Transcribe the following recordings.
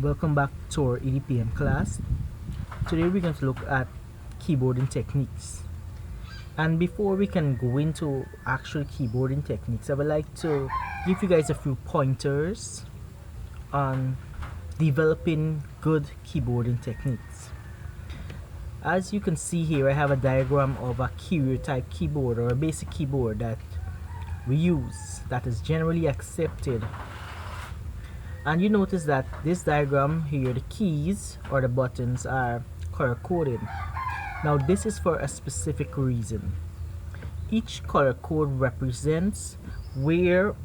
Welcome back to our edpm class. Today we're going to look at keyboarding techniques. And before we can go into actual keyboarding techniques, I would like to give you guys a few pointers on developing good keyboarding techniques. As you can see here, I have a diagram of a carrier type keyboard, or a basic keyboard that we use, that is generally accepted. And you notice that this diagram here, the keys or the buttons are color coded. Now this is for a specific reason. Each color code represents where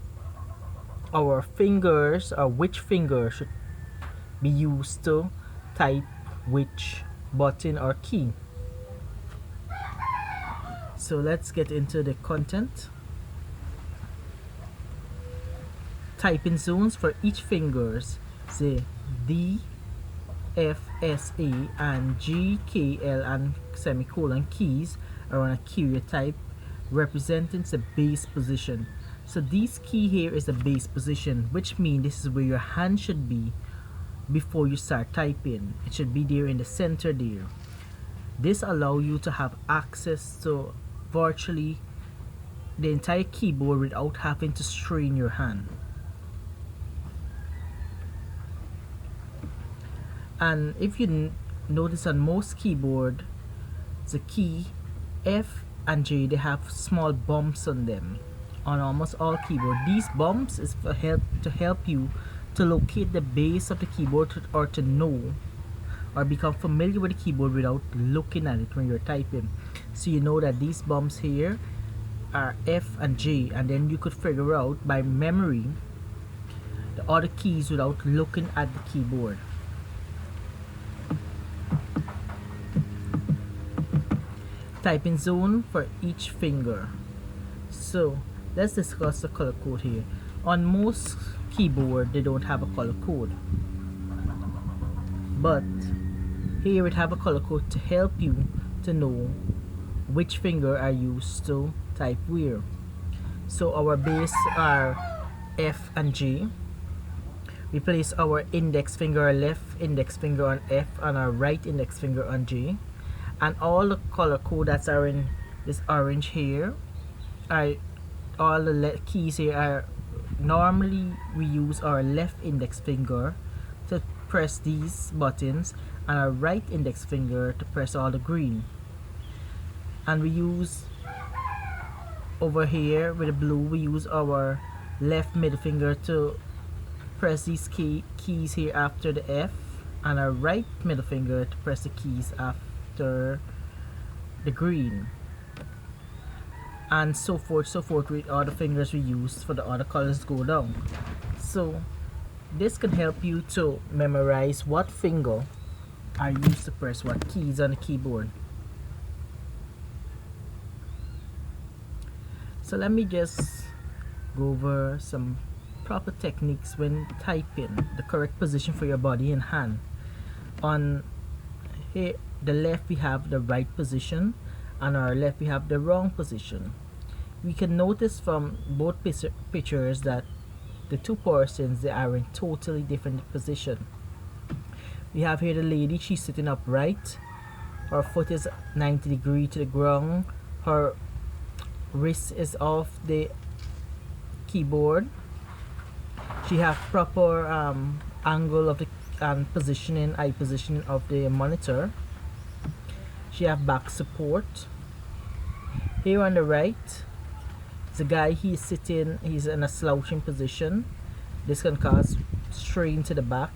our fingers, or which finger should be used to type which button or key. So let's get into the content. Typing zones for each fingers, say D, F, S, A, and G, K, L, and semicolon keys are on a carrier type, representing the base position. So this key here is the base position, which means this is where your hand should be before you start typing. It should be there in the center there. This allows you to have access to virtually the entire keyboard without having to strain your hand. And if you notice on most keyboard, the key F and J, they have small bumps on them. On almost all keyboard, these bumps is for to help you to locate the base of the keyboard, or to know or become familiar with the keyboard without looking at it when you're typing. So you know that these bumps here are F and J, and then you could figure out by memory the other keys without looking at the keyboard. Typing zone for each finger. So let's discuss the color code here. On most keyboard, they don't have a color code, but here it have a color code to help you to know which finger are used to type where. So our base are F and G. We place our index finger, our left index finger on F, and our right index finger on G. And all the color code that are in this orange here are all the keys here are normally we use our left index finger to press these buttons, and our right index finger to press all the green. And we use over here with the blue, we use our left middle finger to press these keys here after the F, and our right middle finger to press the keys after the green, and so forth with all the fingers we use for the other colors go down. So this can help you to memorize what finger are used to press what keys on the keyboard. So let me just go over some proper techniques when typing, the correct position for your body and hand. On here, the left we have the right position, and our left we have the wrong position. We can notice from both pictures that the two persons, they are in totally different position. We have here the lady, she's sitting upright, her foot is 90 degrees to the ground, her wrist is off the keyboard, she have proper angle of the positioning, eye positioning of the monitor. She have back support. Here on the right, the guy, he's sitting, he's in a slouching position. This can cause strain to the back.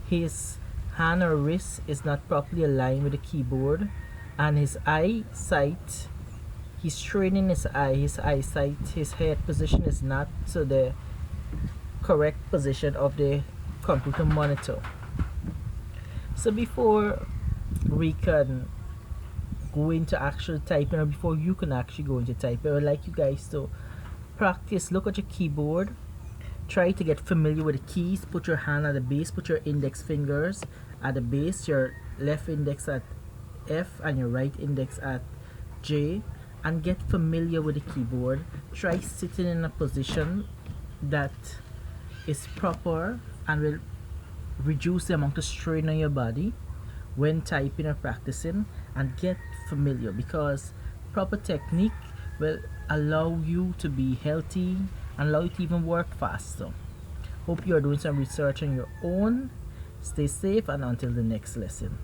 His hand or wrist is not properly aligned with the keyboard, and his eyesight, he's straining his eyesight, his head position is not to the correct position of the computer monitor. So before we can go into actual typing, or before you can actually go into typing, I would like you guys to practice, look at your keyboard, try to get familiar with the keys, put your hand at the base, put your index fingers at the base, your left index at F and your right index at J, and get familiar with the keyboard. Try sitting in a position that is proper and will reduce the amount of strain on your body when typing or practicing, and get familiar, because proper technique will allow you to be healthy and allow you to even work faster. Hope you are doing some research on your own. Stay safe, and until the next lesson.